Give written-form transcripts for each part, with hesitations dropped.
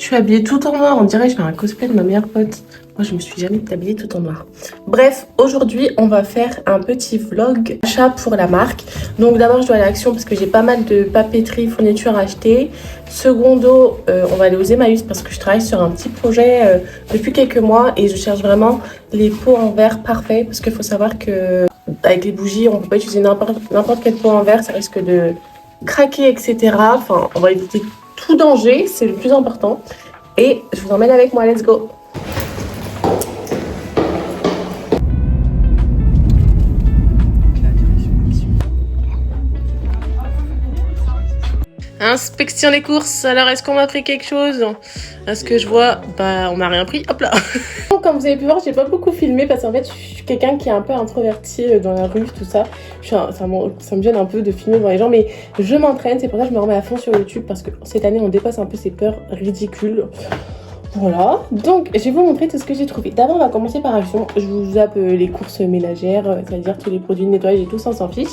suis habillée tout en noir, on dirait que je fais un cosplay de ma meilleure pote. Moi, je me suis jamais habillée tout en noir. Bref, aujourd'hui, on va faire un petit vlog achat pour la marque. Donc d'abord, je dois aller à Action parce que j'ai pas mal de papeterie, fournitures à acheter. Secondo, on va aller aux Emmaüs parce que je travaille sur un petit projet depuis quelques mois et je cherche vraiment les pots en verre parfaits parce qu'il faut savoir que avec les bougies, on peut pas utiliser n'importe quel pot en verre, ça risque de craquer, etc. Enfin, on va éviter tout danger, c'est le plus important. Et je vous emmène avec moi, let's go. Inspection des courses, alors est-ce qu'on m'a pris quelque chose? À ce que je vois, bah on m'a rien pris, hop là. Comme vous avez pu voir, j'ai pas beaucoup filmé parce qu'en fait je suis quelqu'un qui est un peu introverti dans la rue, tout ça. Ça me gêne un peu de filmer devant les gens, mais je m'entraîne, c'est pour ça que je me remets à fond sur YouTube parce que cette année on dépasse un peu ces peurs ridicules. Voilà, donc je vais vous montrer tout ce que j'ai trouvé. D'abord on va commencer par Action, je vous zappe les courses ménagères, c'est-à-dire tous les produits de nettoyage et tout ça, on s'en fiche.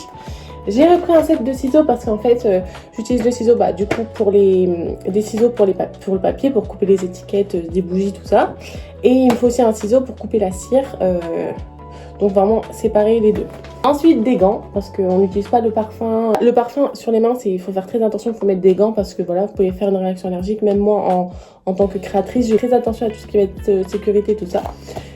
J'ai repris un set de ciseaux parce qu'en fait j'utilise le ciseau du coup pour des ciseaux pour le papier, pour couper les étiquettes, des bougies, tout ça. Et il me faut aussi un ciseau pour couper la cire, donc vraiment séparer les deux. Ensuite des gants parce qu'on n'utilise pas de parfum. Le parfum sur les mains, il faut faire très attention, il faut mettre des gants parce que voilà, vous pouvez faire une réaction allergique. Même moi en tant que créatrice, j'ai très attention à tout ce qui va être sécurité, tout ça.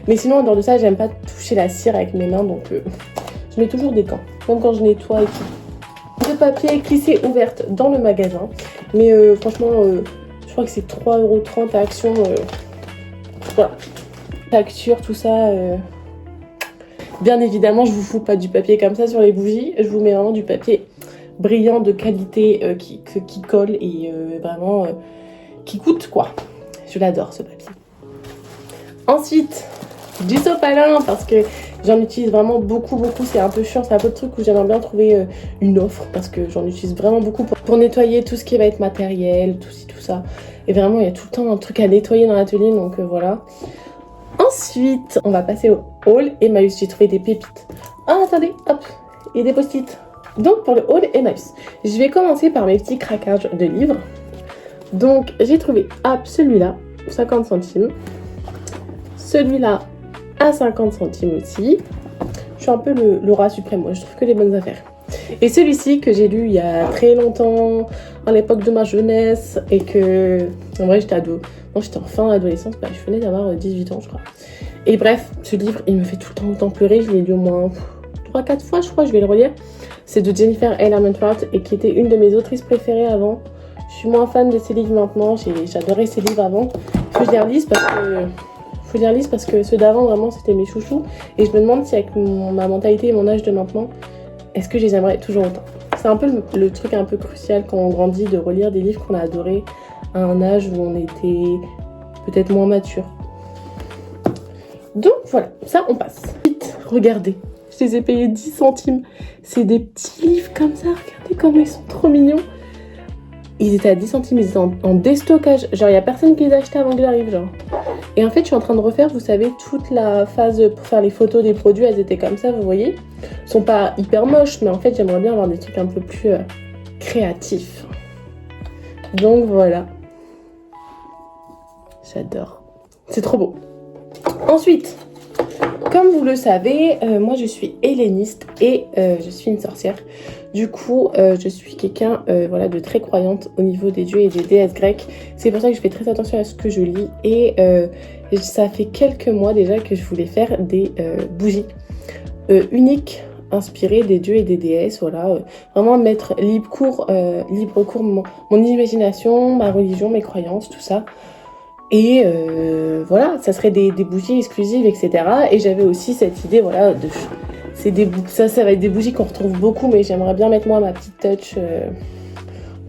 Mais sinon en dehors de ça, j'aime pas toucher la cire avec mes mains, donc je mets toujours des gants, même quand je nettoie et tout. De papier clissé ouverte dans le magasin. Mais franchement, je crois que c'est 3,30 € à Action. Voilà. Facture, tout ça. Bien évidemment, je vous fous pas du papier comme ça sur les bougies. Je vous mets vraiment du papier brillant de qualité qui colle et vraiment qui coûte quoi. Je l'adore ce papier. Ensuite, du sopalin parce que j'en utilise vraiment beaucoup. C'est un peu chiant, c'est un peu le truc où j'aimerais bien trouver une offre parce que j'en utilise vraiment beaucoup pour nettoyer tout ce qui va être matériel, tout ça. Et vraiment, il y a tout le temps un truc à nettoyer dans l'atelier, donc voilà. Ensuite, on va passer au haul Emmaüs. J'ai trouvé des pépites. Ah, attendez, hop, et des post-it. Donc, pour le haul Emmaüs, je vais commencer par mes petits craquages de livres. Donc, j'ai trouvé celui-là, 50 centimes. Celui-là, à 50 centimes aussi. Je suis un peu le rat suprême, moi, je trouve que les bonnes affaires. Et celui-ci que j'ai lu il y a très longtemps, à l'époque de ma jeunesse, et que, en vrai, j'étais ado. Bon, j'étais en fin d'adolescence, je venais d'avoir 18 ans, je crois. Et bref, ce livre, il me fait tout le temps pleurer. Je l'ai lu au moins 3-4 fois, je crois, je vais le relire. C'est de Jennifer L. Armentrout, et qui était une de mes autrices préférées avant. Je suis moins fan de ses livres maintenant, j'adorais ses livres avant. Il faut que je les relise parce que ceux d'avant, vraiment, c'était mes chouchous. Et je me demande si avec ma mentalité et mon âge de maintenant, est-ce que je les aimerais toujours autant. C'est un peu le truc un peu crucial quand on grandit, de relire des livres qu'on a adorés à un âge où on était peut-être moins mature. Donc voilà, ça on passe. Vite, regardez, je les ai payés 10 centimes. C'est des petits livres comme ça, regardez comment ils sont trop mignons. Ils étaient à 10 centimes, ils étaient en déstockage. Genre, il n'y a personne qui les achetait avant que j'arrive, genre. Et en fait, je suis en train de refaire, vous savez, toute la phase pour faire les photos des produits, elles étaient comme ça, vous voyez. Ils sont pas hyper moches, mais en fait, j'aimerais bien avoir des trucs un peu plus créatifs. Donc voilà. J'adore. C'est trop beau. Ensuite, comme vous le savez, moi je suis helléniste et je suis une sorcière. Du coup, je suis quelqu'un voilà, de très croyante au niveau des dieux et des déesses grecques. C'est pour ça que je fais très attention à ce que je lis. Et ça fait quelques mois déjà que je voulais faire des bougies uniques, inspirées des dieux et des déesses. Voilà, vraiment mettre libre cours mon imagination, ma religion, mes croyances, tout ça. Et voilà, ça serait des bougies exclusives, etc. Et j'avais aussi cette idée, voilà, ça va être des bougies qu'on retrouve beaucoup, mais j'aimerais bien mettre moi ma petite touch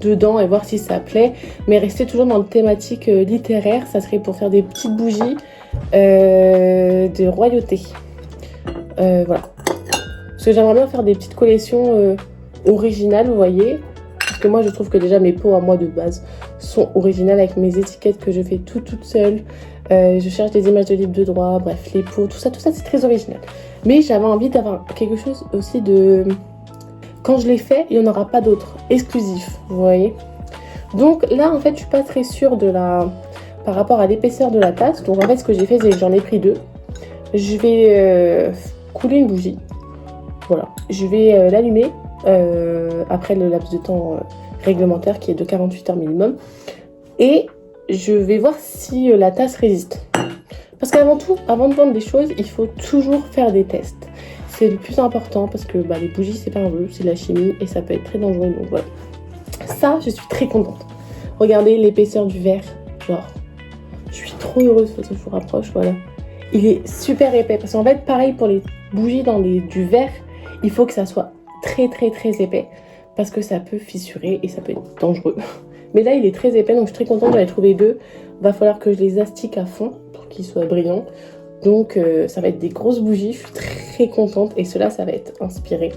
dedans et voir si ça plaît. Mais rester toujours dans une thématique littéraire, ça serait pour faire des petites bougies de royauté. Voilà. Parce que j'aimerais bien faire des petites collections originales, vous voyez. Parce que moi, je trouve que déjà mes pots à moi de base sont originales avec mes étiquettes que je fais toute seule. Je cherche des images de livres de droit, bref, les pots, tout ça c'est très original. Mais j'avais envie d'avoir quelque chose aussi de... Quand je l'ai fait, il n'y en aura pas d'autres, exclusifs, vous voyez. Donc là, en fait, je suis pas très sûre de par rapport à l'épaisseur de la tasse. Donc en fait ce que j'ai fait c'est que j'en ai pris 2. Je vais couler une bougie. Voilà, je vais l'allumer après le laps de temps réglementaire qui est de 48 heures minimum. Et je vais voir si la tasse résiste. Parce qu'avant tout, avant de vendre des choses, il faut toujours faire des tests. C'est le plus important parce que les bougies c'est pas un jeu, c'est de la chimie et ça peut être très dangereux. Donc voilà. Ça, je suis très contente. Regardez l'épaisseur du verre, genre, je suis trop heureuse, je vous rapproche, voilà. Il est super épais parce qu'en fait, pareil pour les bougies du verre, il faut que ça soit très épais parce que ça peut fissurer et ça peut être dangereux. Mais là, il est très épais, donc je suis très contente, j'en ai trouvé 2. Va falloir que je les astique à fond pour qu'ils soient brillants. Donc ça va être des grosses bougies, je suis très contente et cela, ça va être inspiré.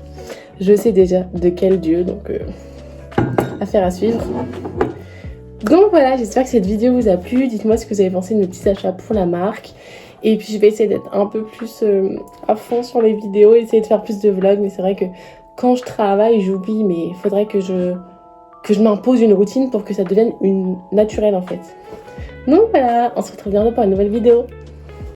Je sais déjà de quel dieu, donc affaire à suivre. Donc voilà, j'espère que cette vidéo vous a plu. Dites-moi ce que vous avez pensé de mes petits achats pour la marque. Et puis je vais essayer d'être un peu plus à fond sur les vidéos, essayer de faire plus de vlogs. Mais c'est vrai que quand je travaille, j'oublie, mais il faudrait que je m'impose une routine pour que ça devienne une naturelle en fait. Donc voilà, on se retrouve bientôt pour une nouvelle vidéo.